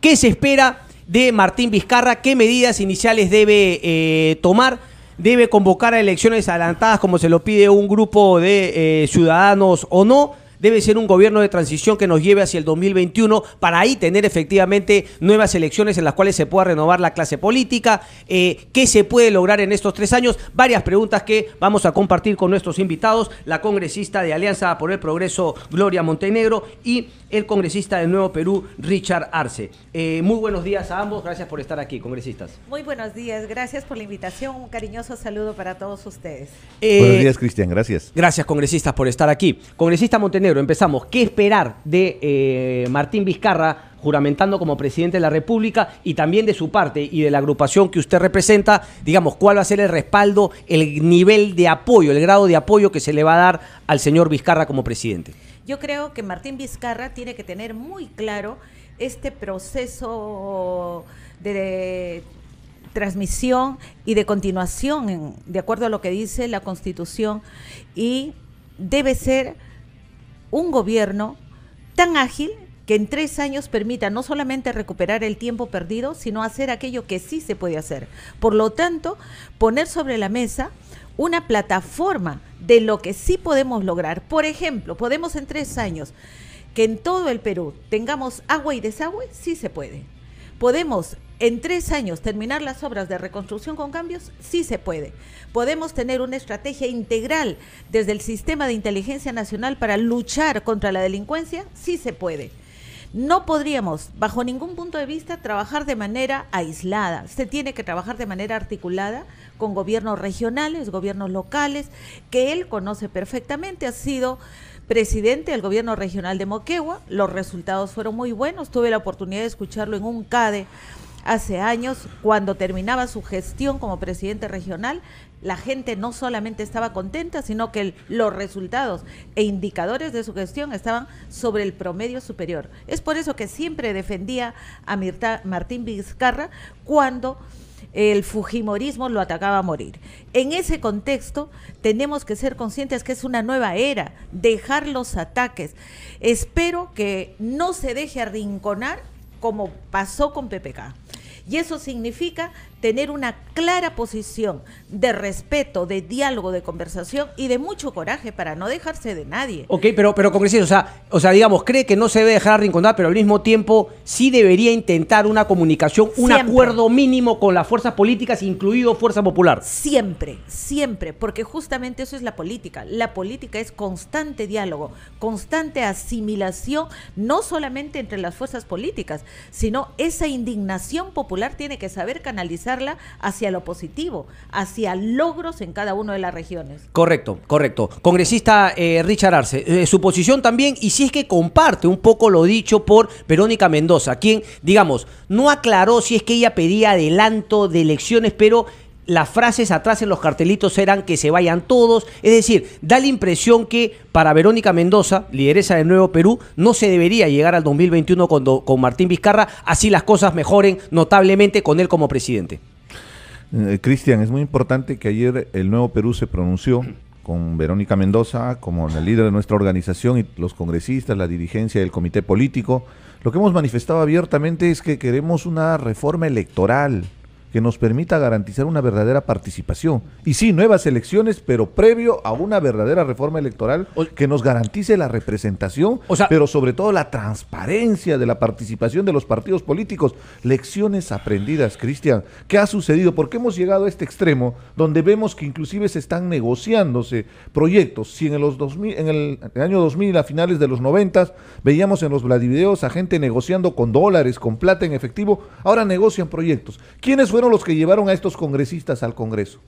¿Qué se espera de Martín Vizcarra? ¿Qué medidas iniciales debe tomar? ¿Debe convocar a elecciones adelantadas como se lo pide un grupo de ciudadanos o no? Debe ser un gobierno de transición que nos lleve hacia el 2021 para ahí tener efectivamente nuevas elecciones en las cuales se pueda renovar la clase política. ¿Qué se puede lograr en estos 3 años? Varias preguntas que vamos a compartir con nuestros invitados, la congresista de Alianza por el Progreso, Gloria Montenegro, y el congresista del Nuevo Perú, Richard Arce. Muy buenos días a ambos, gracias por estar aquí, congresistas. Muy buenos días, gracias por la invitación, un cariñoso saludo para todos ustedes. Buenos días, Cristian, gracias. Gracias, congresistas, por estar aquí. Congresista Montenegro, empezamos. ¿Qué esperar de Martín Vizcarra juramentando como presidente de la República y también de su parte y de la agrupación que usted representa? Digamos, ¿cuál va a ser el respaldo, el nivel de apoyo, el grado de apoyo que se le va a dar al señor Vizcarra como presidente? Yo creo que Martín Vizcarra tiene que tener muy claro este proceso de transmisión y de continuación, de acuerdo a lo que dice la Constitución, y debe ser un gobierno tan ágil que en 3 años permita no solamente recuperar el tiempo perdido, sino hacer aquello que sí se puede hacer. Por lo tanto, poner sobre la mesa una plataforma de lo que sí podemos lograr. Por ejemplo, podemos en 3 años que en todo el Perú tengamos agua y desagüe, sí se puede. Podemos en 3 años terminar las obras de reconstrucción con cambios, sí se puede. Podemos tener una estrategia integral desde el Sistema de Inteligencia Nacional para luchar contra la delincuencia, sí se puede. No podríamos, bajo ningún punto de vista, trabajar de manera aislada. Se tiene que trabajar de manera articulada con gobiernos regionales, gobiernos locales, que él conoce perfectamente. Ha sido presidente del gobierno regional de Moquegua. Los resultados fueron muy buenos. Tuve la oportunidad de escucharlo en un CADE hace años, cuando terminaba su gestión como presidente regional. La gente no solamente estaba contenta, sino que los resultados e indicadores de su gestión estaban sobre el promedio superior. Es por eso que siempre defendía a Martín Vizcarra cuando el fujimorismo lo atacaba a morir. En ese contexto tenemos que ser conscientes que es una nueva era, dejar los ataques. Espero que no se deje arrinconar como pasó con PPK. Y eso significa tener una clara posición de respeto, de diálogo, de conversación y de mucho coraje para no dejarse de nadie. Ok, pero congresista, o sea, digamos, cree que no se debe dejar arrinconar, pero al mismo tiempo sí debería intentar una comunicación, un acuerdo mínimo con las fuerzas políticas, incluido Fuerza Popular. Siempre, siempre, porque justamente eso es la política. La política es constante diálogo, constante asimilación, no solamente entre las fuerzas políticas, sino esa indignación popular tiene que saber canalizar hacia lo positivo, hacia logros en cada una de las regiones. Correcto, correcto. Congresista Richard Arce, su posición también, y si es que comparte un poco lo dicho por Verónica Mendoza, quien, digamos, no aclaró si es que ella pedía adelanto de elecciones, pero las frases atrás en los cartelitos eran que se vayan todos. Es decir, da la impresión que para Verónica Mendoza, lideresa del Nuevo Perú, no se debería llegar al 2021 con Martín Vizcarra, así las cosas mejoren notablemente con él como presidente. Cristian, es muy importante que ayer el Nuevo Perú se pronunció con Verónica Mendoza como la líder de nuestra organización y los congresistas, la dirigencia del comité político. Lo que hemos manifestado abiertamente es que queremos una reforma electoral que nos permita garantizar una verdadera participación. Y sí, nuevas elecciones, pero previo a una verdadera reforma electoral que nos garantice la representación, pero sobre todo la transparencia de la participación de los partidos políticos. Lecciones aprendidas, Cristian. ¿Qué ha sucedido? ¿Por qué hemos llegado a este extremo donde vemos que inclusive se están negociándose proyectos? Si en el año 2000, a finales de los 90, veíamos en los Vladivideos a gente negociando con dólares, con plata en efectivo, ahora negocian proyectos. ¿Quiénes fueron los que llevaron a estos congresistas al Congreso?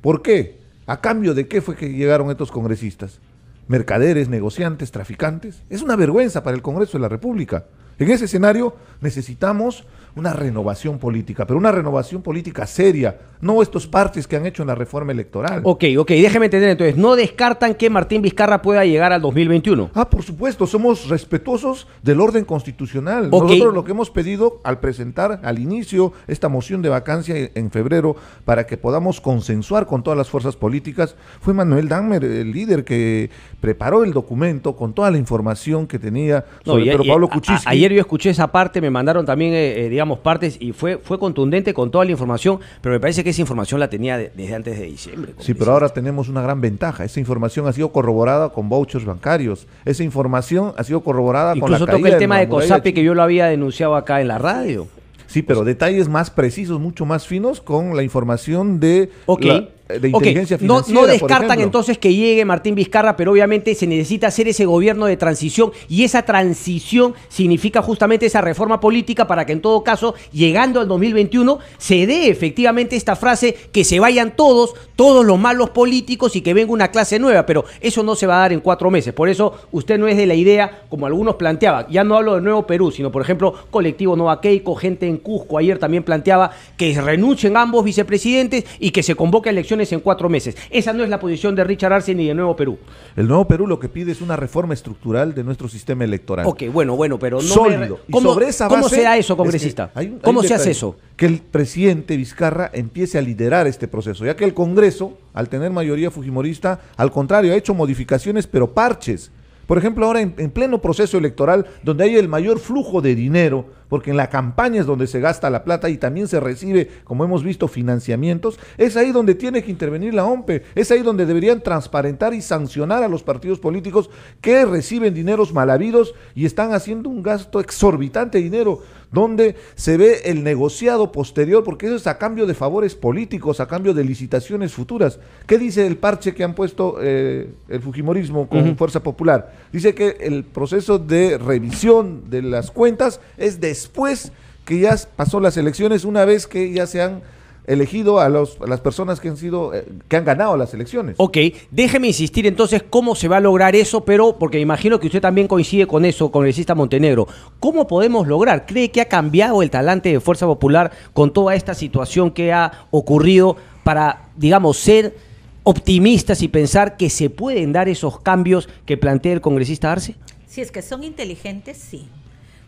¿Por qué? ¿A cambio de qué fue que llegaron estos congresistas? ¿Mercaderes, negociantes, traficantes? Es una vergüenza para el Congreso de la República. En ese escenario necesitamos una renovación política, pero una renovación política seria, no estos parches que han hecho en la reforma electoral. Ok, déjeme entender entonces, ¿no descartan que Martín Vizcarra pueda llegar al 2021? Por supuesto, somos respetuosos del orden constitucional. Nosotros lo que hemos pedido al presentar al inicio esta moción de vacancia en febrero para que podamos consensuar con todas las fuerzas políticas, fue Manuel Dahmer, el líder que preparó el documento con toda la información que tenía sobre Pedro Pablo Kuczynski. ayer yo escuché esa parte, me mandaron también, digamos, partes, y fue contundente con toda la información, pero me parece que esa información la tenía desde antes de diciembre. Sí, pero ahora tenemos una gran ventaja. Esa información ha sido corroborada con vouchers bancarios. Esa información ha sido corroborada con la incluso caída toca el tema de muralla COSAPI, china. que yo lo había denunciado acá en la radio. Sí, pero detalles más precisos, mucho más finos con la información de, Ok. de inteligencia Ok. No financiera. por descartan ejemplo. entonces que llegue Martín Vizcarra, pero obviamente se necesita hacer ese gobierno de transición, y esa transición significa justamente esa reforma política para que en todo caso, llegando al 2021, se dé efectivamente esta frase, que se vayan todos los malos políticos y que venga una clase nueva, pero eso no se va a dar en 4 meses. Por eso usted no es de la idea, como algunos planteaban, ya no hablo de Nuevo Perú, sino por ejemplo Colectivo Nova Keiko, gente en Cusco ayer también planteaba que renuncien ambos vicepresidentes y que se convoque a elecciones en 4 meses. Esa no es la posición de Richard Arce ni de Nuevo Perú. El Nuevo Perú lo que pide es una reforma estructural de nuestro sistema electoral. Ok, bueno, pero no sólido. Y ¿Cómo, sobre esa ¿cómo base se da eso, es que congresista? hay un ¿Cómo se hace detalle, eso? Que el presidente Vizcarra empiece a liderar este proceso, ya que el Congreso, al tener mayoría fujimorista, al contrario, ha hecho modificaciones, pero parches. Por ejemplo, ahora en pleno proceso electoral, donde hay el mayor flujo de dinero, porque en la campaña es donde se gasta la plata y también se recibe, como hemos visto, financiamientos, es ahí donde tiene que intervenir la OMPE, es ahí donde deberían transparentar y sancionar a los partidos políticos que reciben dineros mal habidos y están haciendo un gasto exorbitante de dinero, donde se ve el negociado posterior, porque eso es a cambio de favores políticos, a cambio de licitaciones futuras. ¿Qué dice el parche que han puesto el fujimorismo con Fuerza Popular? Dice que el proceso de revisión de las cuentas es después que ya pasó las elecciones, una vez que ya se han elegido a las personas que han ganado las elecciones. Ok, déjeme insistir entonces cómo se va a lograr eso, pero porque me imagino que usted también coincide con eso, congresista Montenegro. ¿Cómo podemos lograr? ¿Cree que ha cambiado el talante de Fuerza Popular con toda esta situación que ha ocurrido para, digamos, ser optimistas y pensar que se pueden dar esos cambios que plantea el congresista Arce? Si es que son inteligentes, sí,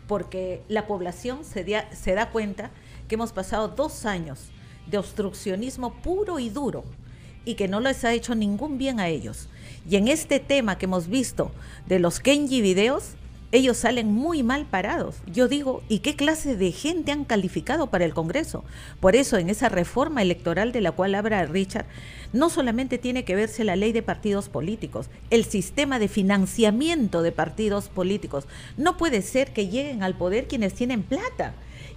porque la población se da cuenta que hemos pasado 2 años de obstruccionismo puro y duro y que no les ha hecho ningún bien a ellos. Y en este tema que hemos visto de los Kenji videos, ellos salen muy mal parados. Yo digo, ¿y qué clase de gente han calificado para el Congreso? Por eso, en esa reforma electoral de la cual habla Richard, no solamente tiene que verse la ley de partidos políticos, el sistema de financiamiento de partidos políticos. No puede ser que lleguen al poder quienes tienen plata.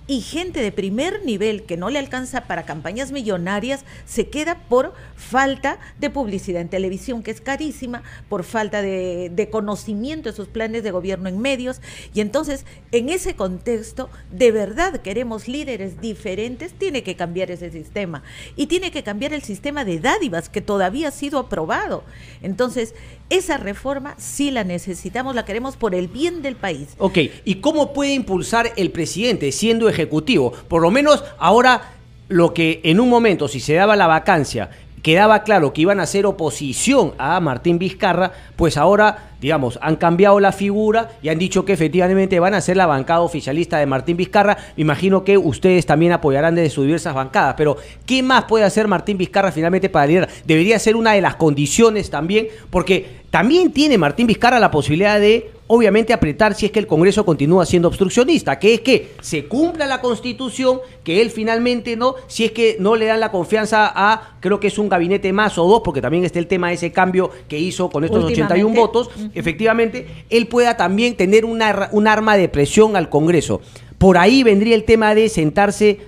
Y gente de primer nivel que no le alcanza para campañas millonarias se queda por falta de publicidad en televisión, que es carísima, por falta de conocimiento de sus planes de gobierno en medios. Y entonces, en ese contexto, de verdad queremos líderes diferentes, tiene que cambiar ese sistema. Y tiene que cambiar el sistema de dádivas, que todavía ha sido aprobado. Entonces, esa reforma sí la necesitamos, la queremos por el bien del país. Ok, ¿y cómo puede impulsar el presidente siendo ejecutivo? Por lo menos ahora, lo que en un momento, si se daba la vacancia, quedaba claro que iban a hacer oposición a Martín Vizcarra, pues ahora, digamos, han cambiado la figura y han dicho que efectivamente van a ser la bancada oficialista de Martín Vizcarra. Me imagino que ustedes también apoyarán desde sus diversas bancadas, pero ¿qué más puede hacer Martín Vizcarra finalmente para liderar? Debería ser una de las condiciones también, porque también tiene Martín Vizcarra la posibilidad de, obviamente, apretar si es que el Congreso continúa siendo obstruccionista, que es que se cumpla la Constitución, que él finalmente no, si es que no le dan la confianza a, creo que es un gabinete más o 2, porque también está el tema de ese cambio que hizo con estos 81 votos, efectivamente, él pueda también tener un arma de presión al Congreso. Por ahí vendría el tema de sentarse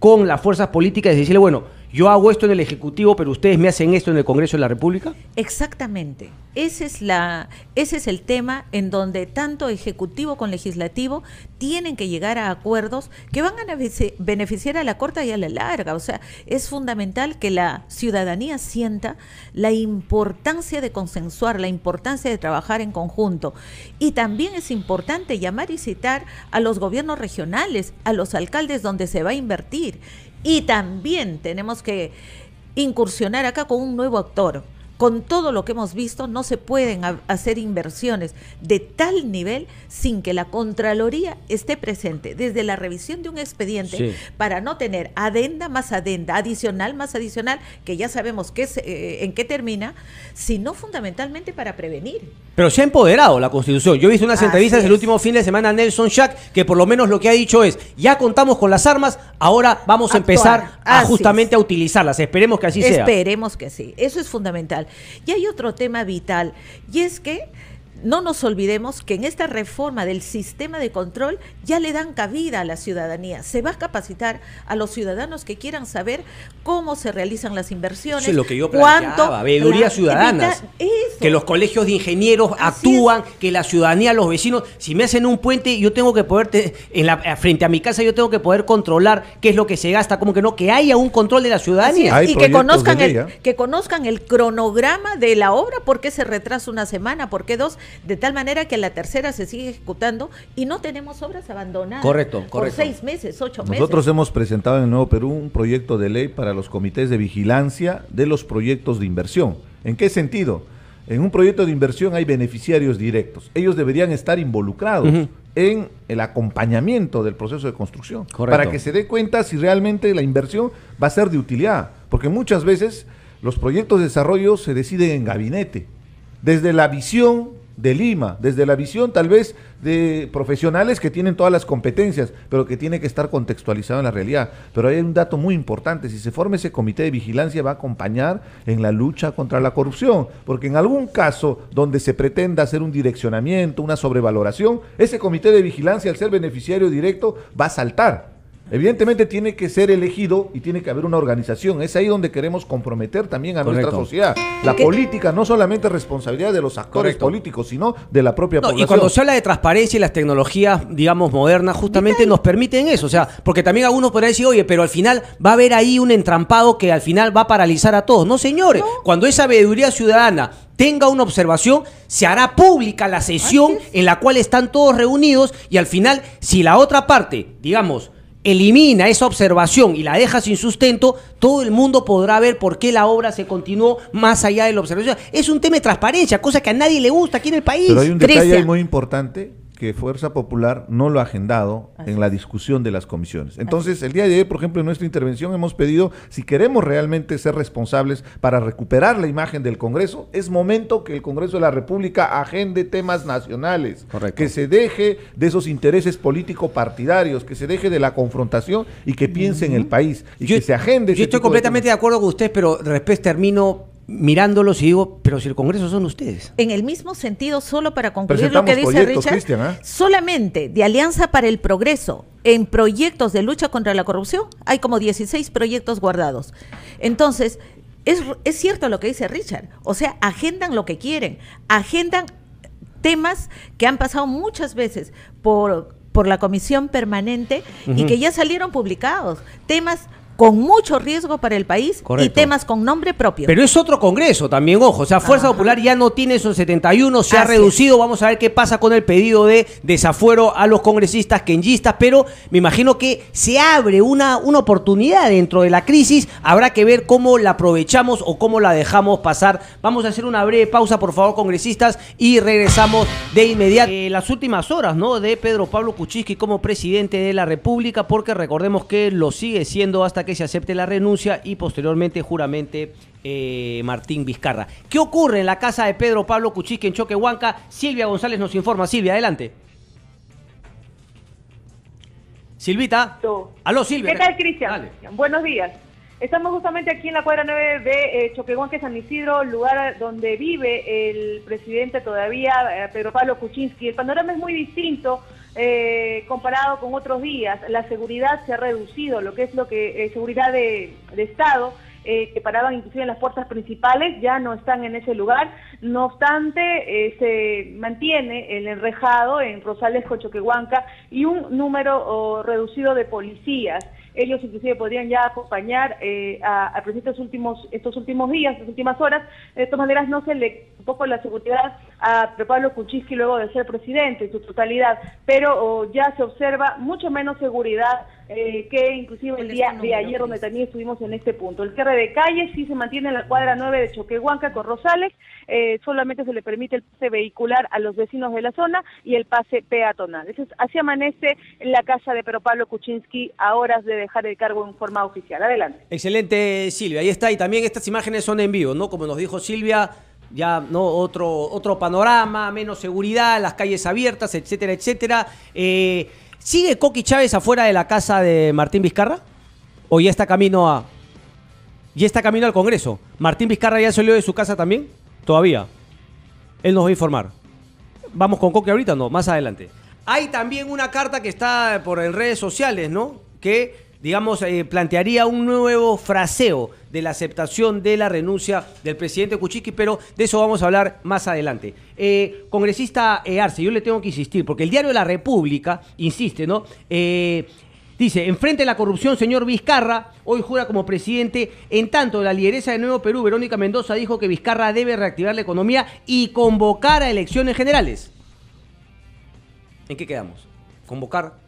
con las fuerzas políticas y decirle, bueno, yo hago esto en el Ejecutivo, pero ustedes me hacen esto en el Congreso de la República. Exactamente. Ese es el tema en donde tanto Ejecutivo como Legislativo tienen que llegar a acuerdos que van a beneficiar a la corta y a la larga. O sea, es fundamental que la ciudadanía sienta la importancia de consensuar, la importancia de trabajar en conjunto. Y también es importante llamar y citar a los gobiernos regionales, a los alcaldes donde se va a invertir. Y también tenemos que incursionar acá con un nuevo actor, con todo lo que hemos visto, no se pueden hacer inversiones de tal nivel sin que la Contraloría esté presente, desde la revisión de un expediente, para no tener adenda más adenda, adicional más adicional, que ya sabemos en qué termina, sino fundamentalmente para prevenir. Pero se ha empoderado la Constitución. Yo he visto unas entrevistas el último fin de semana a Nelson Schack, que por lo menos lo que ha dicho es, ya contamos con las armas, ahora vamos a empezar justamente a utilizarlas. Esperemos que así sea. Esperemos que sí. Eso es fundamental. Y hay otro tema vital, y es que no nos olvidemos que en esta reforma del sistema de control ya le dan cabida a la ciudadanía. Se va a capacitar a los ciudadanos que quieran saber cómo se realizan las inversiones. Eso es lo que yo planteaba, veeduría ciudadanas. Que los colegios de ingenieros actúan, que la ciudadanía, los vecinos, si me hacen un puente, yo tengo que poder, frente a mi casa, yo tengo que poder controlar qué es lo que se gasta, como que no, que haya un control de la ciudadanía. Y que conozcan el cronograma de la obra, por qué se retrasa una semana, por qué dos, de tal manera que la tercera se sigue ejecutando y no tenemos obras abandonadas. Correcto. Por 6 meses, 8 meses. Nosotros hemos presentado en el Nuevo Perú un proyecto de ley para los comités de vigilancia de los proyectos de inversión. ¿En qué sentido? En un proyecto de inversión hay beneficiarios directos. Ellos deberían estar involucrados en el acompañamiento del proceso de construcción. Para que se dé cuenta si realmente la inversión va a ser de utilidad. Porque muchas veces los proyectos de desarrollo se deciden en gabinete. Desde la visión de Lima, desde la visión tal vez de profesionales que tienen todas las competencias, pero que tiene que estar contextualizado en la realidad. Pero hay un dato muy importante: si se forma ese comité de vigilancia, va a acompañar en la lucha contra la corrupción, porque en algún caso donde se pretenda hacer un direccionamiento, una sobrevaloración, ese comité de vigilancia, al ser beneficiario directo, va a saltar. Evidentemente tiene que ser elegido y tiene que haber una organización. Es ahí donde queremos comprometer también a nuestra sociedad. La política no solamente es responsabilidad de los actores políticos, sino de la propia población. Y cuando se habla de transparencia y las tecnologías, digamos, modernas, justamente nos permiten eso. O sea, porque también algunos podrán decir, oye, pero al final va a haber ahí un entrampado que al final va a paralizar a todos. No, señores, cuando esa veeduría ciudadana tenga una observación, se hará pública la sesión en la cual están todos reunidos, y al final, si la otra parte, digamos, elimina esa observación y la deja sin sustento, todo el mundo podrá ver por qué la obra se continuó más allá de la observación. Es un tema de transparencia, cosa que a nadie le gusta aquí en el país. Pero hay un detalle muy importante que Fuerza Popular no lo ha agendado en la discusión de las comisiones. Entonces, el día de hoy, por ejemplo, en nuestra intervención hemos pedido, si queremos realmente ser responsables para recuperar la imagen del Congreso, es momento que el Congreso de la República agende temas nacionales. Correcto. Que se deje de esos intereses político-partidarios, que se deje de la confrontación y que piense en el país, y que se agende. Yo estoy completamente de acuerdo con usted, pero después termino mirándolos y digo, pero si el Congreso son ustedes. En el mismo sentido, solo para concluir lo que dice Richard, solamente de Alianza para el Progreso, en proyectos de lucha contra la corrupción, hay como 16 proyectos guardados. Entonces, es cierto lo que dice Richard, o sea, agendan lo que quieren, agendan temas que han pasado muchas veces por la comisión permanente y que ya salieron publicados, temas con mucho riesgo para el país. Correcto. Y temas con nombre propio. Pero es otro Congreso también, ojo, o sea, Fuerza Popular ya no tiene esos 71, se ha reducido, vamos a ver qué pasa con el pedido de desafuero a los congresistas quenllistas, pero me imagino que se abre una oportunidad dentro de la crisis, habrá que ver cómo la aprovechamos o cómo la dejamos pasar. Vamos a hacer una breve pausa, por favor, congresistas, y regresamos de inmediato. Las últimas horas, ¿no?, de Pedro Pablo Kuczynski como presidente de la República, porque recordemos que lo sigue siendo hasta que se acepte la renuncia y posteriormente juramente Martín Vizcarra. ¿Qué ocurre en la casa de Pedro Pablo Kuczynski en Choquehuanca? Silvia González nos informa. Silvia, adelante. Silvita. Aló, Silvia. ¿Qué tal, Cristian? Buenos días. Estamos justamente aquí en la cuadra 9 de Choquehuanca, San Isidro, lugar donde vive el presidente todavía, Pedro Pablo Kuczynski. El panorama es muy distinto comparado con otros días. La seguridad se ha reducido, lo que es seguridad de Estado, que paraban inclusive en las puertas principales, ya no están en ese lugar. No obstante, se mantiene el enrejado en Rosales con Choquehuanca y un número reducido de policías. Ellos inclusive podrían ya acompañar al presidente estos últimos días, estas últimas horas. De todas maneras, no se le un poco la seguridad a Pablo Kuczynski luego de ser presidente en su totalidad, pero ya se observa mucho menos seguridad que inclusive el día de ayer, donde también estuvimos en este punto. El cierre de calles sí se mantiene en la cuadra 9 de Choquehuanca con Rosales, solamente se le permite el pase vehicular a los vecinos de la zona y el pase peatonal. Así amanece en la casa de Pablo Kuczynski a horas de dejar el cargo en forma oficial. Adelante. Excelente, Silvia. Ahí está. Y también estas imágenes son en vivo, ¿no? Como nos dijo Silvia, ya no otro panorama, menos seguridad, las calles abiertas, etcétera, etcétera. ¿Sigue Coqui Chávez afuera de la casa de Martín Vizcarra? ¿O ya está camino al Congreso? ¿Martín Vizcarra ya salió de su casa también? Todavía. Él nos va a informar. ¿Vamos con Coqui ahorita? No, más adelante. Hay también una carta que está por en redes sociales, ¿no? Que, digamos, plantearía un nuevo fraseo de la aceptación de la renuncia del presidente Kuczynski, pero de eso vamos a hablar más adelante. Congresista Arce, yo le tengo que insistir, porque el diario La República insiste, ¿no? Dice, enfrente a la corrupción, señor Vizcarra, hoy jura como presidente. En tanto, la lideresa de Nuevo Perú, Verónica Mendoza, dijo que Vizcarra debe reactivar la economía y convocar a elecciones generales. ¿En qué quedamos? ¿Convocar?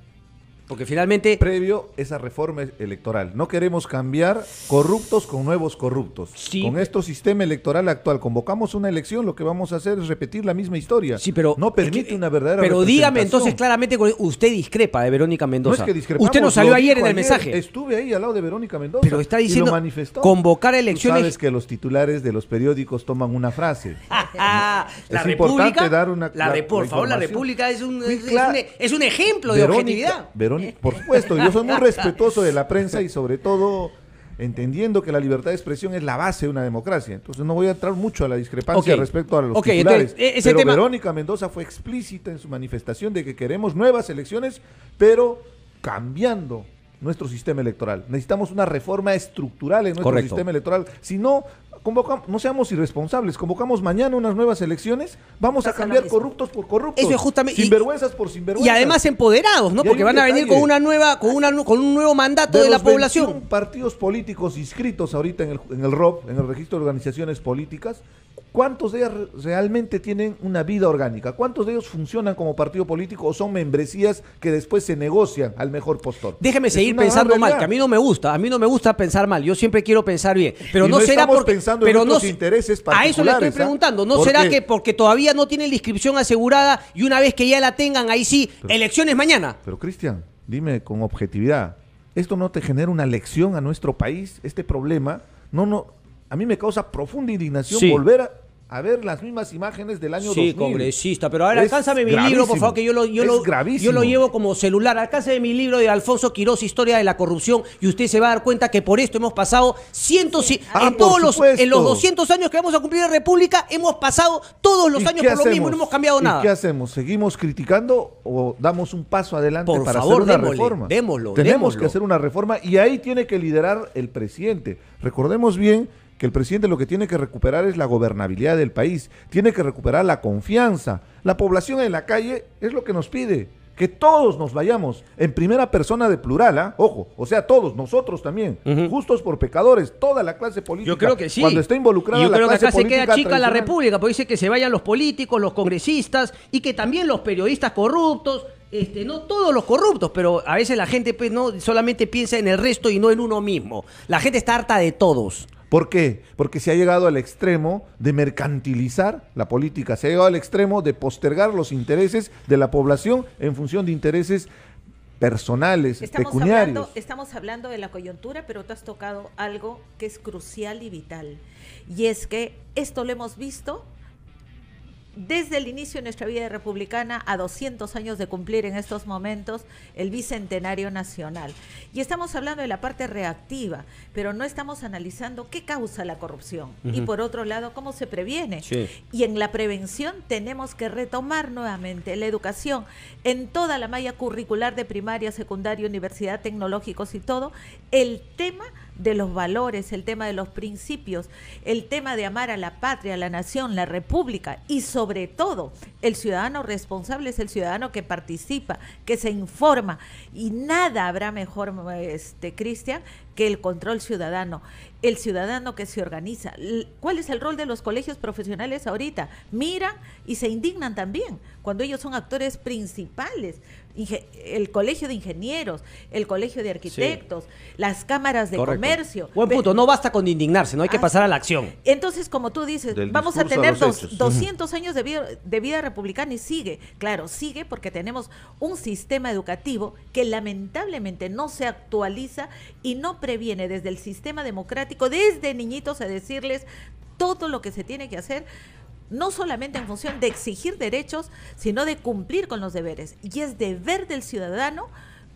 Porque finalmente... Previo esa reforma electoral. No queremos cambiar corruptos con nuevos corruptos. Sí. Con nuestro sistema electoral actual, convocamos una elección, lo que vamos a hacer es repetir la misma historia. Sí, pero... no permite una verdadera Pero dígame representación. entonces claramente, usted discrepa de Verónica Mendoza. No es que discrepamos, usted nos salió lo ayer dijo en el mensaje. Estuve ahí al lado de Verónica Mendoza. Pero está diciendo y lo manifestó. convocar Tú elecciones... sabes que los titulares de los periódicos toman una frase. La Es República, importante dar una por favor, la información. República es un Muy ejemplo de objetividad. Verónica, por supuesto, yo soy muy respetuoso de la prensa y sobre todo entendiendo que la libertad de expresión es la base de una democracia. Entonces no voy a entrar mucho a la discrepancia respecto a los titulares. Entonces, ese pero tema... Verónica Mendoza fue explícita en su manifestación de que queremos nuevas elecciones, pero cambiando nuestro sistema electoral. Necesitamos una reforma estructural en nuestro sistema electoral. Si no, no seamos irresponsables, convocamos mañana unas nuevas elecciones, vamos a cambiar corruptos por corruptos, eso es justamente, sinvergüenzas por sinvergüenzas. Y además empoderados, ¿no? Porque van a venir con una nueva, con un nuevo mandato de la población. 21 partidos políticos inscritos ahorita en el ROP, en el Registro de Organizaciones Políticas, ¿cuántos de ellos realmente tienen una vida orgánica? ¿Cuántos de ellos funcionan como partido político o son membresías que después se negocian al mejor postor? Déjeme seguir pensando mal, que a mí no me gusta pensar mal, yo siempre quiero pensar bien, pero no será porque intereses particulares. A eso le estoy preguntando, ¿no será que porque todavía no tienen la inscripción asegurada y una vez que ya la tengan, ahí sí, elecciones mañana? Pero Cristian, dime con objetividad, ¿esto no te genera una lección a nuestro país? Este problema, a mí me causa profunda indignación volver a ver las mismas imágenes del año 2000. Sí, congresista, pero ahora alcánzame mi libro, por favor, que yo lo llevo como celular. Alcánzame mi libro de Alfonso Quirós, Historia de la Corrupción, y usted se va a dar cuenta que por esto hemos pasado en los 200 años que vamos a cumplir en República, hemos pasado todos los años por lo mismo, no hemos cambiado nada. ¿Qué hacemos? ¿Seguimos criticando o damos un paso adelante para favor, hacer una reforma? Tenemos que hacer una reforma y ahí tiene que liderar el presidente. Recordemos bien que el presidente lo que tiene que recuperar es la gobernabilidad del país, tiene que recuperar la confianza. La población en la calle es lo que nos pide, que todos nos vayamos en primera persona de plural, ojo, o sea, todos, nosotros también, justos por pecadores, toda la clase política. Yo creo que sí. Cuando está involucrada la clase política. Yo creo que acá se queda chica la República, porque dice que se vayan los políticos, los congresistas y que también los periodistas corruptos. No todos los corruptos, pero a veces la gente pues, no solamente piensa en el resto y no en uno mismo. La gente está harta de todos. ¿Por qué? Porque se ha llegado al extremo de mercantilizar la política, se ha llegado al extremo de postergar los intereses de la población en función de intereses personales, pecuniarios. Estamos hablando de la coyuntura, pero tú has tocado algo que es crucial y vital. Y es que esto lo hemos visto desde el inicio de nuestra vida republicana a 200 años de cumplir en estos momentos el bicentenario nacional. Y estamos hablando de la parte reactiva, pero no estamos analizando qué causa la corrupción y por otro lado cómo se previene. Sí. Y en la prevención tenemos que retomar nuevamente la educación en toda la malla curricular de primaria, secundaria, universidad, tecnológicos y todo, el tema de los valores, el tema de los principios, el tema de amar a la patria, a la nación, la república y sobre todo el ciudadano responsable es el ciudadano que participa, que se informa y nada habrá mejor, Cristian, que el control ciudadano, el ciudadano que se organiza. ¿Cuál es el rol de los colegios profesionales ahorita? Miran y se indignan también cuando ellos son actores principales. El colegio de ingenieros, el colegio de arquitectos, las cámaras de comercio. Buen punto, no basta con indignarse, no hay que pasar a la acción. Entonces, como tú dices, vamos a tener 200 años de vida republicana y sigue. Claro, sigue porque tenemos un sistema educativo que lamentablemente no se actualiza y no previene desde el sistema democrático, desde niñitos a decirles todo lo que se tiene que hacer, no solamente en función de exigir derechos, sino de cumplir con los deberes. Y es deber del ciudadano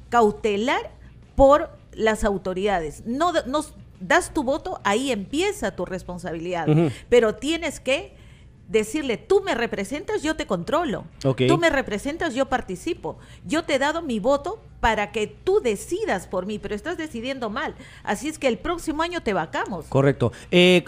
cautelar por las autoridades. No das tu voto, ahí empieza tu responsabilidad. Pero tienes que decirle, tú me representas, yo te controlo. Tú me representas, yo participo. Yo te he dado mi voto para que tú decidas por mí, pero estás decidiendo mal. Así es que el próximo año te vacamos. Correcto.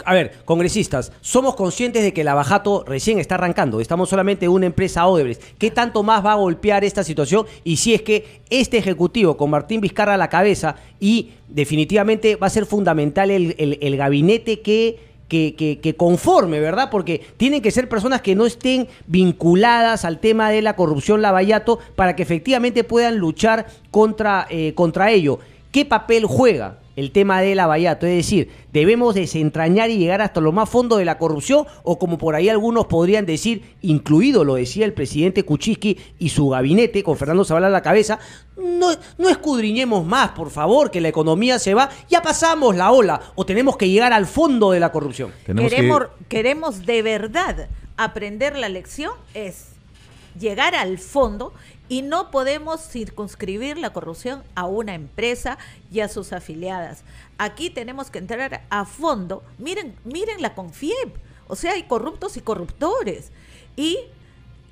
A ver, congresistas, somos conscientes de que la Lavajato recién está arrancando. Estamos solamente en una empresa Odebrecht. ¿Qué tanto más va a golpear esta situación? Y si es que este ejecutivo, con Martín Vizcarra a la cabeza, y definitivamente va a ser fundamental el gabinete que conforme, ¿verdad? Porque tienen que ser personas que no estén vinculadas al tema de la corrupción Lavallato para que efectivamente puedan luchar contra ello. ¿Qué papel juega el tema de Lavallato? Es decir, ¿debemos desentrañar y llegar hasta lo más fondo de la corrupción? O como por ahí algunos podrían decir, incluido lo decía el presidente Kuczynski y su gabinete, con Fernando Zavala a la cabeza, no escudriñemos más, por favor, que la economía se va, ya pasamos la ola, o tenemos que llegar al fondo de la corrupción. Queremos de verdad aprender la lección, es llegar al fondo. Y no podemos circunscribir la corrupción a una empresa y a sus afiliadas. Aquí tenemos que entrar a fondo. Miren la CONFIEP. O sea, hay corruptos y corruptores. ¿Y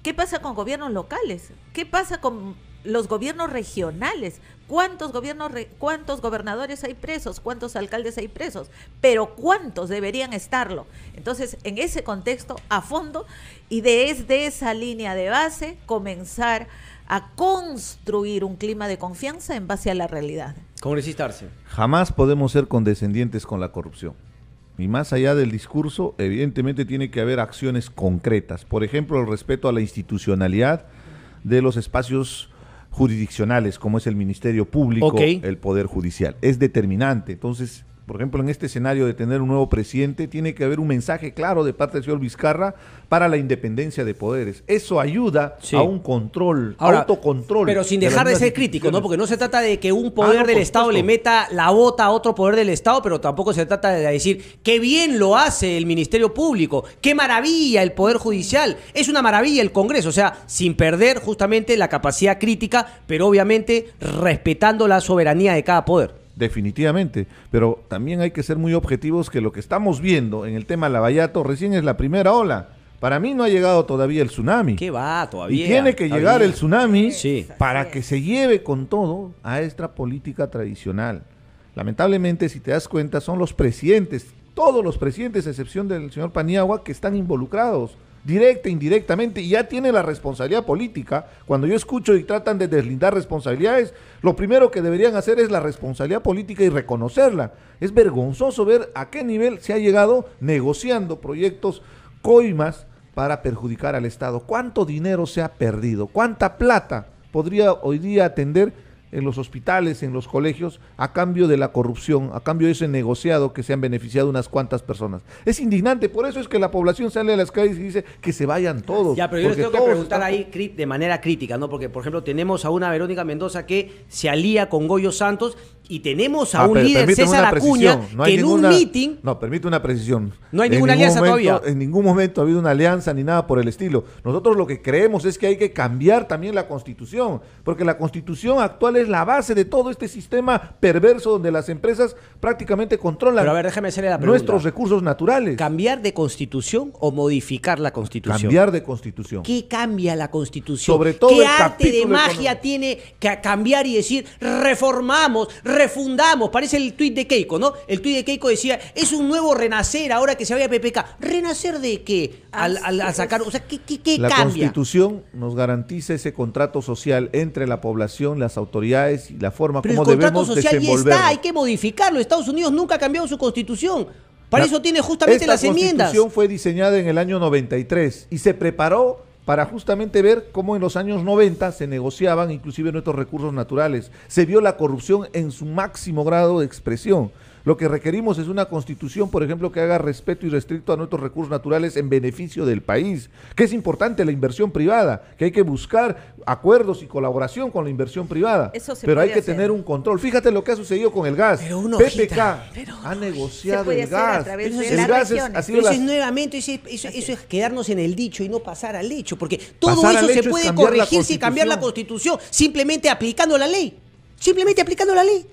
qué pasa con gobiernos locales? ¿Qué pasa con los gobiernos regionales? ¿Cuántos gobernadores hay presos? ¿Cuántos alcaldes hay presos? Pero ¿cuántos deberían estarlo? Entonces, en ese contexto, a fondo, y desde esa línea de base, comenzar a construir un clima de confianza en base a la realidad. Congresista Arce. Jamás podemos ser condescendientes con la corrupción. Y más allá del discurso, evidentemente tiene que haber acciones concretas. Por ejemplo, el respeto a la institucionalidad de los espacios jurisdiccionales, como es el Ministerio Público, el Poder Judicial. Es determinante. Entonces, por ejemplo, en este escenario de tener un nuevo presidente, tiene que haber un mensaje claro de parte del señor Vizcarra para la independencia de poderes. Eso ayuda a un control, autocontrol. Pero sin dejar de ser crítico, ¿no? Porque no se trata de que un poder del Estado le meta la bota a otro poder del Estado, pero tampoco se trata de decir qué bien lo hace el Ministerio Público, qué maravilla el Poder Judicial, es una maravilla el Congreso, o sea, sin perder justamente la capacidad crítica, pero obviamente respetando la soberanía de cada poder. Definitivamente, pero también hay que ser muy objetivos que lo que estamos viendo en el tema Lavallato recién es la primera ola. Para mí no ha llegado todavía el tsunami. ¿Qué va todavía? Y tiene que llegar el tsunami para que se lleve con todo a esta política tradicional. Lamentablemente, si te das cuenta, son los presidentes, todos los presidentes, a excepción del señor Paniagua, que están involucrados, directa e indirectamente, y ya tiene la responsabilidad política. Cuando yo escucho y tratan de deslindar responsabilidades, lo primero que deberían hacer es la responsabilidad política y reconocerla. Es vergonzoso ver a qué nivel se ha llegado negociando proyectos coimas para perjudicar al Estado. ¿Cuánto dinero se ha perdido? ¿Cuánta plata podría hoy día atender en los hospitales, en los colegios, a cambio de la corrupción, a cambio de ese negociado que se han beneficiado unas cuantas personas? Es indignante, por eso es que la población sale a las calles y dice que se vayan todos. Ya, pero yo les tengo que preguntar ahí de manera crítica, ¿no? Porque, por ejemplo, tenemos a una Verónica Mendoza que se alía con Goyo Santos y tenemos a un líder, César Acuña, que en un meeting... No, permite una precisión. No hay ninguna alianza todavía. En ningún momento ha habido una alianza ni nada por el estilo. Nosotros lo que creemos es que hay que cambiar también la Constitución, porque la Constitución actual es la base de todo este sistema perverso donde las empresas prácticamente controlan Pero a ver, déjame hacerle la pregunta. Nuestros recursos naturales. ¿Cambiar de Constitución o modificar la Constitución? Cambiar de Constitución. ¿Qué cambia la Constitución? Sobre todo ¿Qué el arte de capítulo magia tiene que cambiar y decir reformamos, refundamos, parece el tuit de Keiko, ¿no? El tuit de Keiko decía, es un nuevo renacer ahora que se vaya PPK. ¿Renacer de qué? Al sacar, o sea, ¿qué la cambia? Constitución nos garantiza ese contrato social entre la población, las autoridades y la forma Pero como el contrato debemos social ya desenvolvernos. está, hay que modificarlo. Estados Unidos nunca ha cambiado su constitución. Para eso tiene justamente las enmiendas. La Constitución fue diseñada en el año 93 y se preparó para justamente ver cómo en los años 90 se negociaban inclusive nuestros recursos naturales. Se vio la corrupción en su máximo grado de expresión. Lo que requerimos es una constitución, por ejemplo, que haga respeto irrestricto a nuestros recursos naturales en beneficio del país, que es importante la inversión privada, que hay que buscar acuerdos y colaboración con la inversión privada, pero hay que tener un control. Fíjate lo que ha sucedido con el gas. PPK ha negociado el gas. El gas ha sido eso es nuevamente, eso es quedarnos en el dicho y no pasar al hecho, porque todo eso se puede corregir sin cambiar la Constitución, simplemente aplicando la ley. Simplemente aplicando la ley.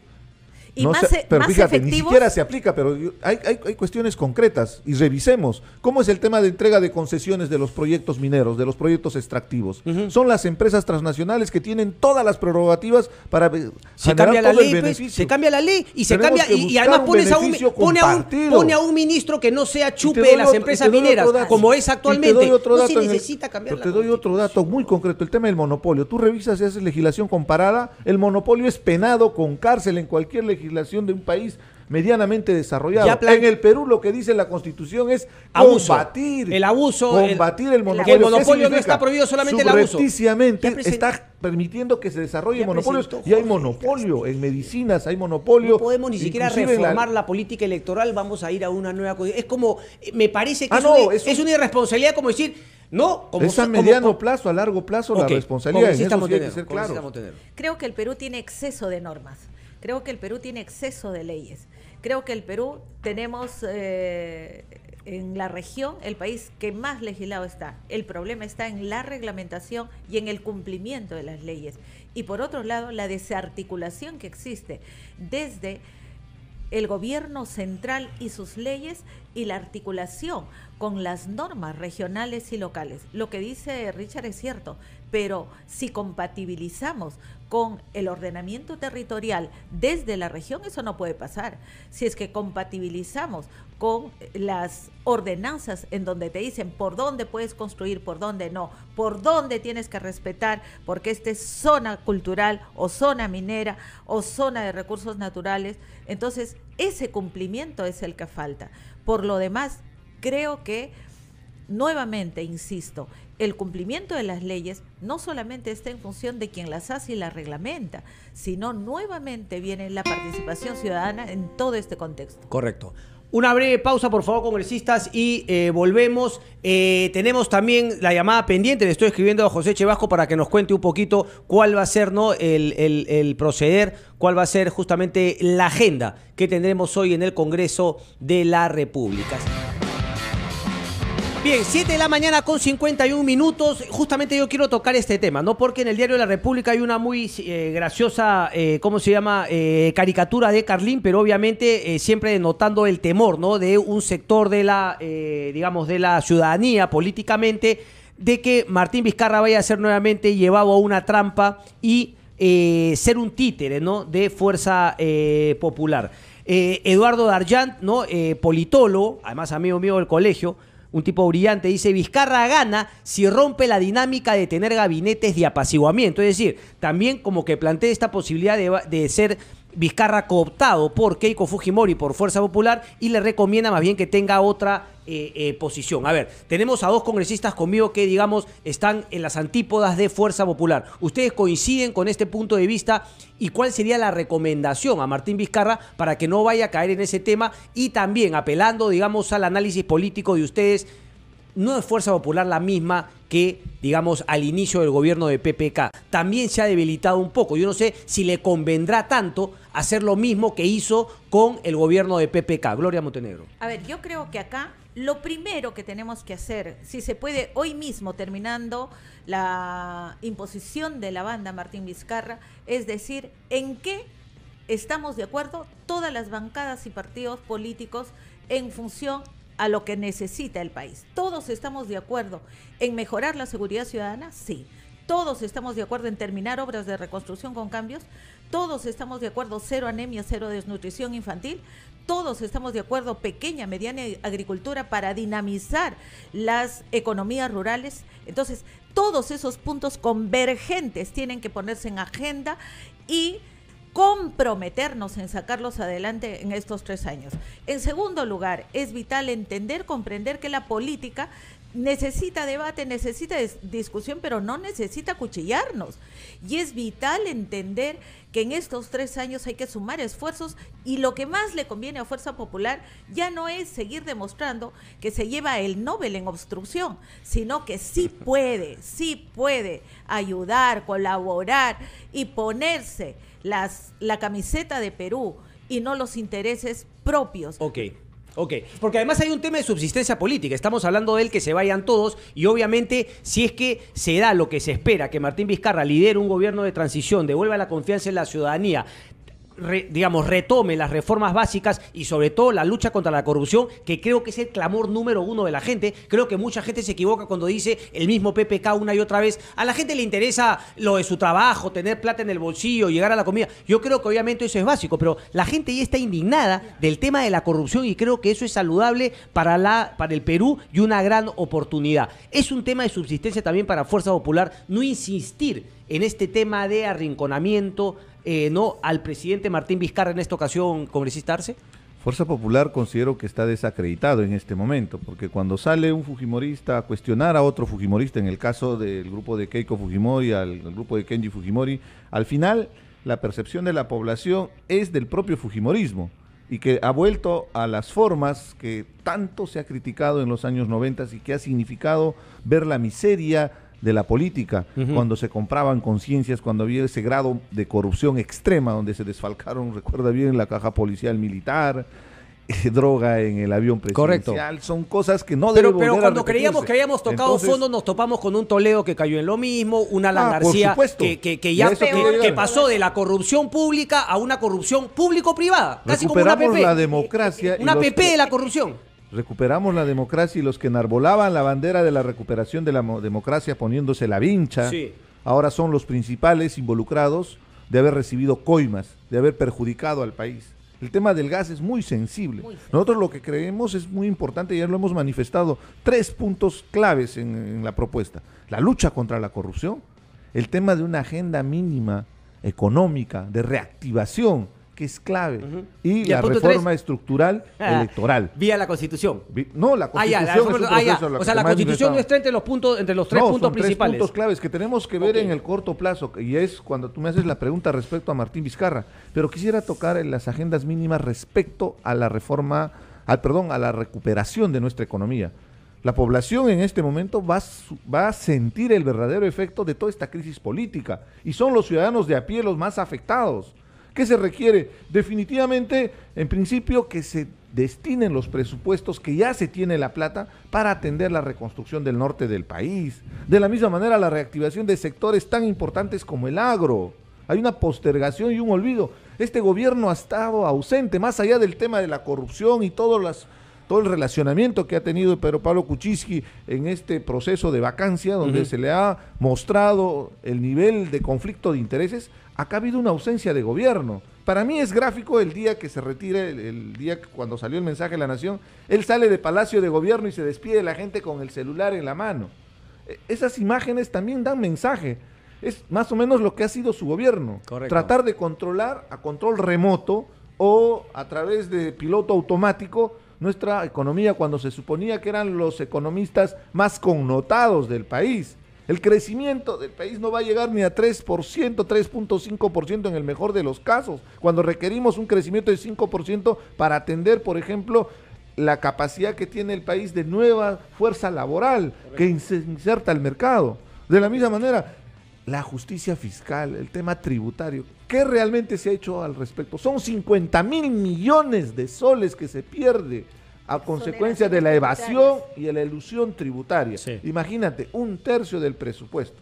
Y no más, pero más fíjate, efectivos. ni siquiera se aplica, pero hay cuestiones concretas y revisemos. ¿Cómo es el tema de entrega de concesiones de los proyectos mineros, de los proyectos extractivos? Son las empresas transnacionales que tienen todas las prerrogativas para generar todo el beneficio. Se cambia la ley y se cambia y además pone a un ministro que no sea chupe de las empresas mineras, como es actualmente. No se necesita cambiar la Te doy otro dato muy concreto, el tema del monopolio. Tú revisas y haces legislación comparada, el monopolio es penado con cárcel en cualquier legislación de un país medianamente desarrollado. En el Perú lo que dice la Constitución es combatir el abuso, combatir el monopolio. Que el monopolio no está prohibido, solamente el abuso. Subrepticiamente está permitiendo que se desarrolle monopolios y hay monopolio en medicinas, hay monopolio. No podemos ni siquiera reformar la política electoral, vamos a ir a una nueva. Es como, me parece que es una irresponsabilidad como decir, no, como es a mediano plazo, a largo plazo la responsabilidad. En eso sí hay que ser claros. Creo que el Perú tiene exceso de normas. Creo que el Perú tiene exceso de leyes. Creo que el Perú tenemos en la región el país que más legislado está. El problema está en la reglamentación y en el cumplimiento de las leyes. Y por otro lado, la desarticulación que existe desde el gobierno central y sus leyes y la articulación con las normas regionales y locales. Lo que dice Richard es cierto, pero si compatibilizamos con el ordenamiento territorial desde la región, eso no puede pasar. Si es que compatibilizamos con las ordenanzas en donde te dicen por dónde puedes construir, por dónde no, por dónde tienes que respetar, porque esta es zona cultural o zona minera o zona de recursos naturales, entonces ese cumplimiento es el que falta. Por lo demás, creo que, nuevamente, insisto, el cumplimiento de las leyes no solamente está en función de quien las hace y las reglamenta, sino nuevamente viene la participación ciudadana en todo este contexto. Correcto. Una breve pausa, por favor, congresistas, y volvemos. Tenemos también la llamada pendiente. Le estoy escribiendo a José Chevasco para que nos cuente un poquito cuál va a ser, ¿no?, el proceder, cuál va a ser justamente la agenda que tendremos hoy en el Congreso de la República. Bien, 7 de la mañana con 51 minutos. Justamente yo quiero tocar este tema, ¿no? Porque en el Diario de la República hay una muy graciosa, ¿cómo se llama? Caricatura de Carlín, pero obviamente siempre denotando el temor, ¿no?, de un sector de la, digamos, de la ciudadanía políticamente, de que Martín Vizcarra vaya a ser nuevamente llevado a una trampa y ser un títere, ¿no?, de Fuerza Popular. Eduardo Darjant, ¿no?, politólogo, además amigo mío del colegio, un tipo brillante, dice: Vizcarra gana si rompe la dinámica de tener gabinetes de apaciguamiento. Es decir, también como que plantea esta posibilidad de ser Vizcarra cooptado por Keiko Fujimori, por Fuerza Popular, y le recomienda más bien que tenga otra posición. A ver, tenemos a dos congresistas conmigo que, digamos, están en las antípodas de Fuerza Popular. ¿Ustedes coinciden con este punto de vista? ¿Y cuál sería la recomendación a Martín Vizcarra para que no vaya a caer en ese tema? Y también apelando, digamos, al análisis político de ustedes, ¿no es Fuerza Popular la misma que, digamos, al inicio del gobierno de PPK? También se ha debilitado un poco. Yo no sé si le convendrá tanto hacer lo mismo que hizo con el gobierno de PPK. Gloria Montenegro. A ver, yo creo que acá lo primero que tenemos que hacer, si se puede hoy mismo, terminando la imposición de la banda Martín Vizcarra, es decir, en qué estamos de acuerdo todas las bancadas y partidos políticos en función a lo que necesita el país. ¿Todos estamos de acuerdo en mejorar la seguridad ciudadana? Sí. todos estamos de acuerdo en terminar obras de reconstrucción con cambios, todos estamos de acuerdo cero anemia, cero desnutrición infantil, todos estamos de acuerdo pequeña, mediana agricultura para dinamizar las economías rurales. Entonces, todos esos puntos convergentes tienen que ponerse en agenda y comprometernos en sacarlos adelante en estos 3 años. En segundo lugar, es vital entender, comprender que la política necesita debate, necesita discusión, pero no necesita cuchillarnos. Y es vital entender que en estos 3 años hay que sumar esfuerzos, y lo que más le conviene a Fuerza Popular ya no es seguir demostrando que se lleva el Nobel en obstrucción, sino que sí puede ayudar, colaborar y ponerse la camiseta de Perú y no los intereses propios. Ok, porque además hay un tema de subsistencia política. Estamos hablando de él, que se vayan todos, y obviamente si es que se da lo que se espera, que Martín Vizcarra lidere un gobierno de transición, devuelva la confianza en la ciudadanía, retome las reformas básicas y sobre todo la lucha contra la corrupción, que creo que es el clamor número 1 de la gente. Creo que mucha gente se equivoca cuando dice el mismo PPK una y otra vez. A la gente le interesa lo de su trabajo, tener plata en el bolsillo, llegar a la comida. Yo creo que obviamente eso es básico, pero la gente ya está indignada del tema de la corrupción, y creo que eso es saludable para el Perú y una gran oportunidad. Es un tema de subsistencia también para Fuerza Popular no insistir en este tema de arrinconamiento al presidente Martín Vizcarra en esta ocasión, congresista Arce. Fuerza Popular considero que está desacreditado en este momento, porque cuando sale un fujimorista a cuestionar a otro fujimorista, en el caso del grupo de Keiko Fujimori, al grupo de Kenji Fujimori, al final la percepción de la población es del propio fujimorismo, y que ha vuelto a las formas que tanto se ha criticado en los años 90 y que ha significado ver la miseria de la política, cuando se compraban conciencias, cuando había ese grado de corrupción extrema, donde se desfalcaron, recuerda bien, la caja policial militar, droga en el avión presidencial. Correcto. Son cosas que no deben volver a cuando repetirse. Creíamos que habíamos tocado fondo, nos topamos con un Toledo que cayó en lo mismo, una Alan García que pasó de la corrupción pública a una corrupción público-privada, casi como una PP. La democracia. Una PP de la corrupción. Recuperamos la democracia, y los que enarbolaban la bandera de la recuperación de la democracia poniéndose la vincha, ahora son los principales involucrados de haber recibido coimas, de haber perjudicado al país. El tema del gas es muy sensible. Nosotros lo que creemos es muy importante, ya lo hemos manifestado, 3 puntos claves en la propuesta: la lucha contra la corrupción, el tema de una agenda mínima económica de reactivación, que es clave, y la reforma estructural electoral. Vía la Constitución. No, la Constitución o sea, la Constitución no está entre los tres puntos principales. 3 puntos claves que tenemos que ver en el corto plazo, y es cuando tú me haces la pregunta respecto a Martín Vizcarra, pero quisiera tocar en las agendas mínimas respecto a la reforma, a la recuperación de nuestra economía. La población en este momento va a sentir el verdadero efecto de toda esta crisis política, y son los ciudadanos de a pie los más afectados. ¿Qué se requiere? Definitivamente, en principio, que se destinen los presupuestos, que ya se tiene la plata, para atender la reconstrucción del norte del país. De la misma manera, la reactivación de sectores tan importantes como el agro. Hay una postergación y un olvido. Este gobierno ha estado ausente, más allá del tema de la corrupción y todo el relacionamiento que ha tenido Pedro Pablo Kuczynski en este proceso de vacancia, donde se le ha mostrado el nivel de conflicto de intereses. Acá ha habido una ausencia de gobierno. Para mí es gráfico el día que se retira, el día cuando salió el mensaje de la Nación, él sale de Palacio de Gobierno y se despide de la gente con el celular en la mano. Esas imágenes también dan mensaje. Es más o menos lo que ha sido su gobierno. Correcto. Tratar de controlar a control remoto o a través de piloto automático nuestra economía, cuando se suponía que eran los economistas más connotados del país. El crecimiento del país no va a llegar ni a 3%, 3.5% en el mejor de los casos, cuando requerimos un crecimiento de 5% para atender, por ejemplo, la capacidad que tiene el país de nueva fuerza laboral. Correcto. Que se inserta al mercado. De la misma manera, la justicia fiscal, el tema tributario, ¿qué realmente se ha hecho al respecto? Son 50.000 millones de soles que se pierde a consecuencia de la evasión y de la elusión tributaria. Sí. Imagínate, 1/3 del presupuesto.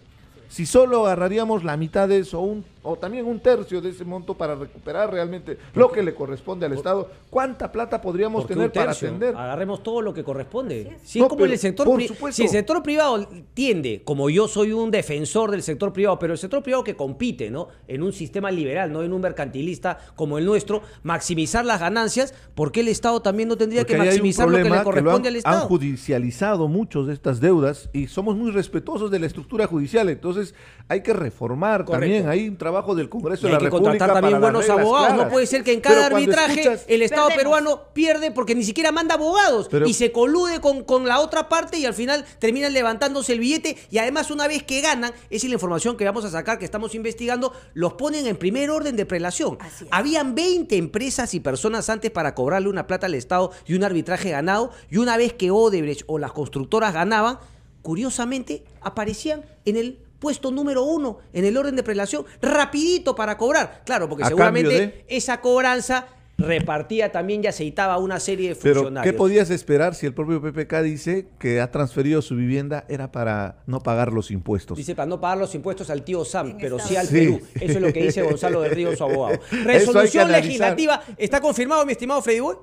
Si solo agarraríamos la mitad de eso, o también un tercio de ese monto para recuperar realmente lo que le corresponde al Estado, ¿cuánta plata podríamos tener para atender? Agarremos todo lo que corresponde. Si No, es como pero, el sector por supuesto. si el sector privado tiende, como yo soy un defensor del sector privado, pero el sector privado que compite, ¿no? En un sistema liberal, no en un mercantilista como el nuestro, maximizar las ganancias, ¿por qué el Estado también no tendría Porque que ahí hay un maximizar lo que le problema corresponde al han Estado? judicializado muchos de estas deudas y somos muy respetuosos de la estructura judicial, entonces hay que reformar. Correcto. También, hay un trabajo del Congreso Y de hay la que República contratar también para las buenos reglas abogados. claras. No puede ser que en Pero cada cuando arbitraje escuchas- el Estado Perdemos. peruano pierde porque ni siquiera manda abogados Pero- y se colude con la otra parte y al final terminan levantándose el billete y además una vez que ganan, esa es la información que vamos a sacar, que estamos investigando, los ponen en primer orden de prelación. Así es. Habían 20 empresas y personas antes para cobrarle una plata al Estado y un arbitraje ganado, y una vez que Odebrecht o las constructoras ganaban, curiosamente aparecían en el puesto número 1 en el orden de prelación, rapidito para cobrar. Claro, porque A seguramente cambio de- esa cobranza repartía también y aceitaba a una serie de Pero, funcionarios. ¿qué podías esperar si el propio PPK dice que ha transferido su vivienda era para no pagar los impuestos? Dice para no pagar los impuestos al tío Sam, En pero Estados sí al Unidos. Perú. Eso es lo que dice Gonzalo de Ríos, su abogado. hay que Resolución analizar. legislativa. ¿Está confirmado, mi estimado Freddy Boy?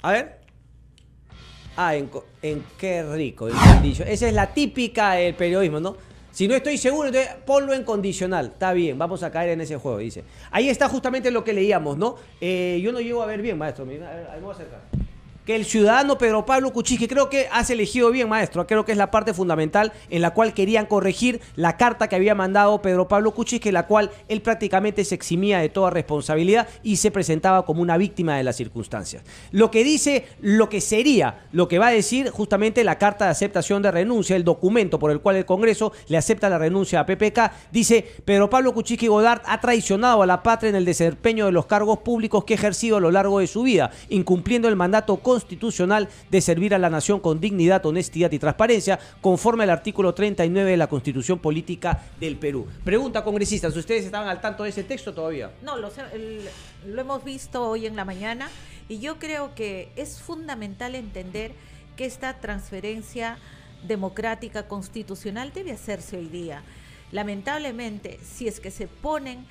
A ver. Ah, en qué rico. Esa es la típica del periodismo, ¿no? Si no estoy seguro, entonces ponlo en condicional. Está bien, vamos a caer en ese juego, dice. Ahí está justamente lo que leíamos, ¿no? Yo no llego a ver bien, maestro. Mira, a ver, ahí me voy a acercar. Que el ciudadano Pedro Pablo Kuczynski, creo que has elegido bien, maestro. Creo que es la parte fundamental en la cual querían corregir la carta que había mandado Pedro Pablo Kuczynski, en la cual él prácticamente se eximía de toda responsabilidad y se presentaba como una víctima de las circunstancias. Lo que dice, lo que sería, lo que va a decir justamente la carta de aceptación de renuncia, el documento por el cual el Congreso le acepta la renuncia a PPK, dice: Pedro Pablo Kuczynski Godard ha traicionado a la patria en el desempeño de los cargos públicos que ha ejercido a lo largo de su vida, incumpliendo el mandato constitucional de servir a la nación con dignidad, honestidad y transparencia, conforme al artículo 39 de la Constitución Política del Perú. Pregunta, congresistas, ¿ustedes estaban al tanto de ese texto todavía? No, lo hemos visto hoy en la mañana y yo creo que es fundamental entender que esta transferencia democrática constitucional debe hacerse hoy día. Lamentablemente, si es que se ponen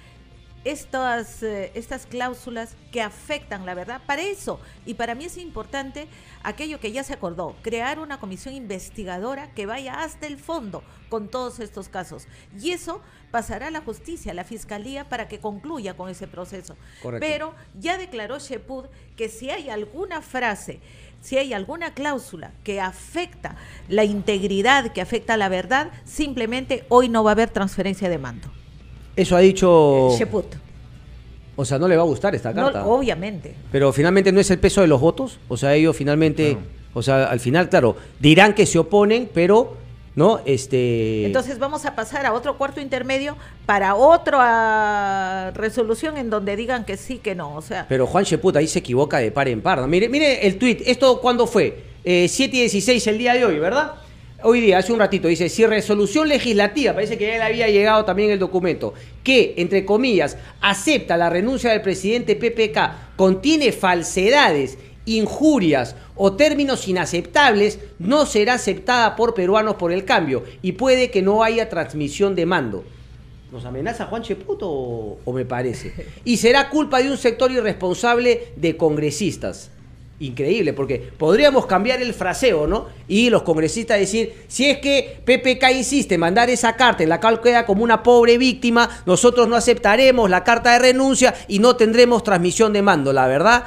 estas cláusulas que afectan la verdad, para eso, y para mí es importante aquello que ya se acordó, crear una comisión investigadora que vaya hasta el fondo con todos estos casos, y eso pasará a la justicia, a la fiscalía, para que concluya con ese proceso. Correcto. Pero ya declaró Cheput que si hay alguna frase, si hay alguna cláusula que afecta la integridad, que afecta la verdad, simplemente hoy no va a haber transferencia de mando. Eso ha dicho... Cheput. O sea, no le va a gustar esta No, carta. obviamente. Pero finalmente no es el peso de los votos. O sea, ellos finalmente... Claro. O sea, al final, claro, dirán que se oponen, pero... ¿no? Entonces vamos a pasar a otro cuarto intermedio para otra resolución en donde digan que sí, que no. O sea, Pero Juan Cheput ahí se equivoca de par en par, ¿no? Mire el tuit. ¿Esto cuándo fue? 7:16 el día de hoy, ¿verdad? Hoy día, hace un ratito, dice: si resolución legislativa, parece que ya le había llegado también el documento, que, entre comillas, acepta la renuncia del presidente PPK, contiene falsedades, injurias o términos inaceptables, no será aceptada por peruanos por el cambio y puede que no haya transmisión de mando. ¿Nos amenaza Juan Cheput o me parece? Y será culpa de un sector irresponsable de congresistas. Increíble, porque podríamos cambiar el fraseo, ¿no? Y los congresistas decir: si es que PPK insiste en mandar esa carta en la cual queda como una pobre víctima, nosotros no aceptaremos la carta de renuncia y no tendremos transmisión de mando, la verdad.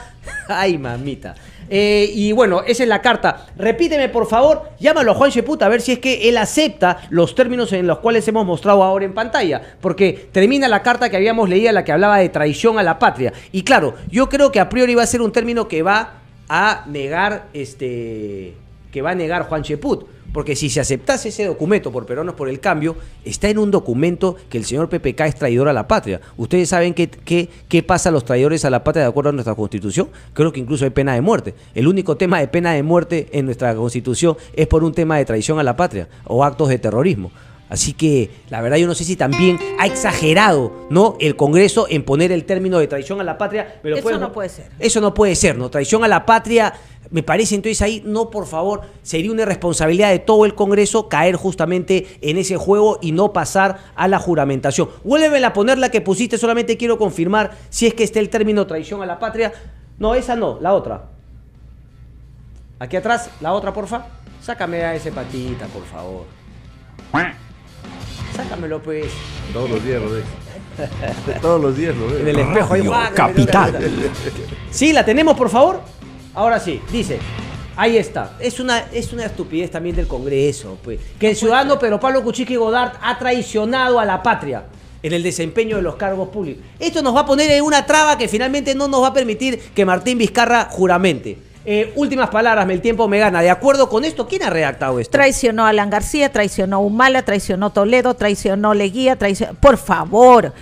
Ay, mamita. Y bueno, esa es la carta. Repíteme, por favor, llámalo a Juan Cheput a ver si es que él acepta los términos en los cuales hemos mostrado ahora en pantalla, porque termina la carta que habíamos leído, la que hablaba de traición a la patria. Y claro, yo creo que a priori va a ser un término que va a negar Juan Cheput, porque si se aceptase ese documento por Peruanos por el Cambio, está en un documento que el señor PPK es traidor a la patria. ¿Ustedes saben qué pasa a los traidores a la patria de acuerdo a nuestra Constitución? Creo que incluso hay pena de muerte. El único tema de pena de muerte en nuestra Constitución es por un tema de traición a la patria o actos de terrorismo. Así que la verdad yo no sé si también ha exagerado, ¿no?, el Congreso en poner el término de traición a la patria. Pero Eso no puede ser. Eso no puede ser, ¿no? Traición a la patria, me parece entonces ahí, no, por favor, sería una irresponsabilidad de todo el Congreso caer justamente en ese juego y no pasar a la juramentación. Vuélveme a poner la que pusiste, solamente quiero confirmar si es que está el término traición a la patria. No, esa no, la otra. Aquí atrás, la otra, porfa. Sácame a ese patita, por favor. Sácamelo, pues. Todos los días lo ves. Todos los días lo ves. En el espejo ahí. Capital. Sí, la tenemos, por favor. Ahora sí, dice. Ahí está. Es una estupidez también del Congreso, pues. Que el ciudadano Pedro Pablo Kuczynski Godard ha traicionado a la patria en el desempeño de los cargos públicos. Esto nos va a poner en una traba que finalmente no nos va a permitir que Martín Vizcarra juramente. Últimas palabras, el tiempo me gana. De acuerdo con esto, ¿quién ha redactado esto? Traicionó a Alan García, traicionó a Humala, traicionó a Toledo, traicionó a Leguía, por favor.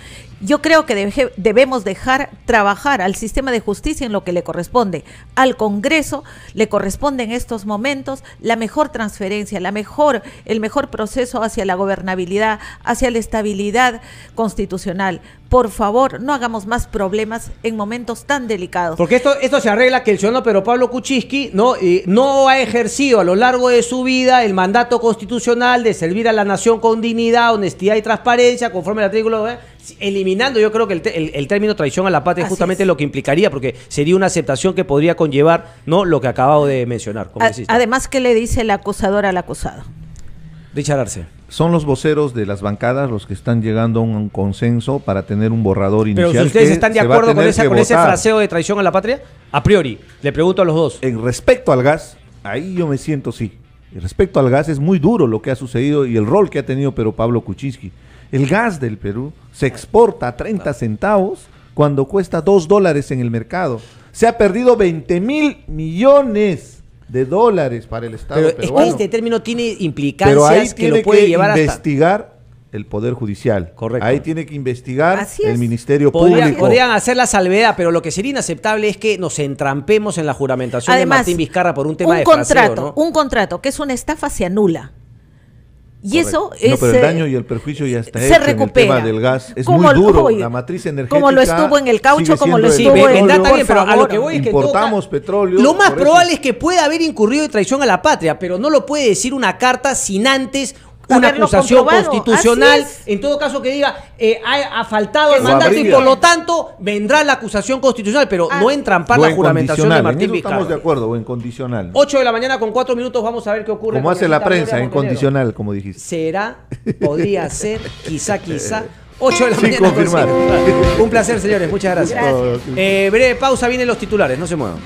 Yo creo que debemos dejar trabajar al sistema de justicia en lo que le corresponde. Al Congreso le corresponde en estos momentos la mejor transferencia, el mejor proceso hacia la gobernabilidad, hacia la estabilidad constitucional. Por favor, no hagamos más problemas en momentos tan delicados. Porque esto se arregla que el ciudadano Pedro Pablo Kuczynski no ha ejercido a lo largo de su vida el mandato constitucional de servir a la nación con dignidad, honestidad y transparencia, conforme al artículo, eliminando, yo creo que el término traición a la patria es justamente lo que implicaría, porque sería una aceptación que podría conllevar, ¿no?, lo que acabo de mencionar. Además, ¿qué le dice el acusador al acusado? Richard Arce. Son los voceros de las bancadas los que están llegando a un consenso para tener un borrador inicial. Pero si ustedes están de acuerdo con ese votar. fraseo de traición a la patria, a priori, le pregunto a los dos. En respecto al gas, ahí yo me siento sí. Y respecto al gas, es muy duro lo que ha sucedido y el rol que ha tenido Pedro Pablo Kuczynski. El gas del Perú se exporta a 30 centavos cuando cuesta $2 en el mercado. Se ha perdido 20.000 millones de dólares para el Estado pero peruano. Es que este término tiene implicancias pero ahí que tiene lo puede llevar hasta... investigar el Poder Judicial. Correcto. Ahí tiene que investigar Así es. el Ministerio Público. Podrían hacer la salvedad, pero lo que sería inaceptable es que nos entrampemos en la juramentación de Martín Vizcarra por un tema de fraseo, ¿no? Un contrato que es una estafa se anula. Y Correcto. eso es... No, pero el daño y el perjuicio ya está se hecho recupera. en el tema del gas. Es Como muy duro. hoy, La matriz energética como lo estuvo en el caucho, sigue como lo siendo estuvo el en... Vendrá petróleo. también, pero a lo que voy es que importamos petróleo. Lo más por eso- probable es que pueda haber incurrido en traición a la patria, pero no lo puede decir una carta sin antes una Haberlo acusación comprobado. constitucional, Así es. en todo caso que diga ha faltado el Lo mandato y habría. por lo tanto vendrá la acusación constitucional, pero no entrampar O la en juramentación de condicional, Martín en eso estamos de Vizcarra. acuerdo, o en condicional. 8 de la mañana con 4 minutos, vamos a ver qué ocurre. Como con hace la Gloria prensa, en Montenegro. condicional, como dijiste. Será, podría ser, quizá. 8 de la Sin mañana. con confirmar. 5. Un placer, señores, muchas gracias. Gracias. Breve pausa, vienen los titulares, no se muevan.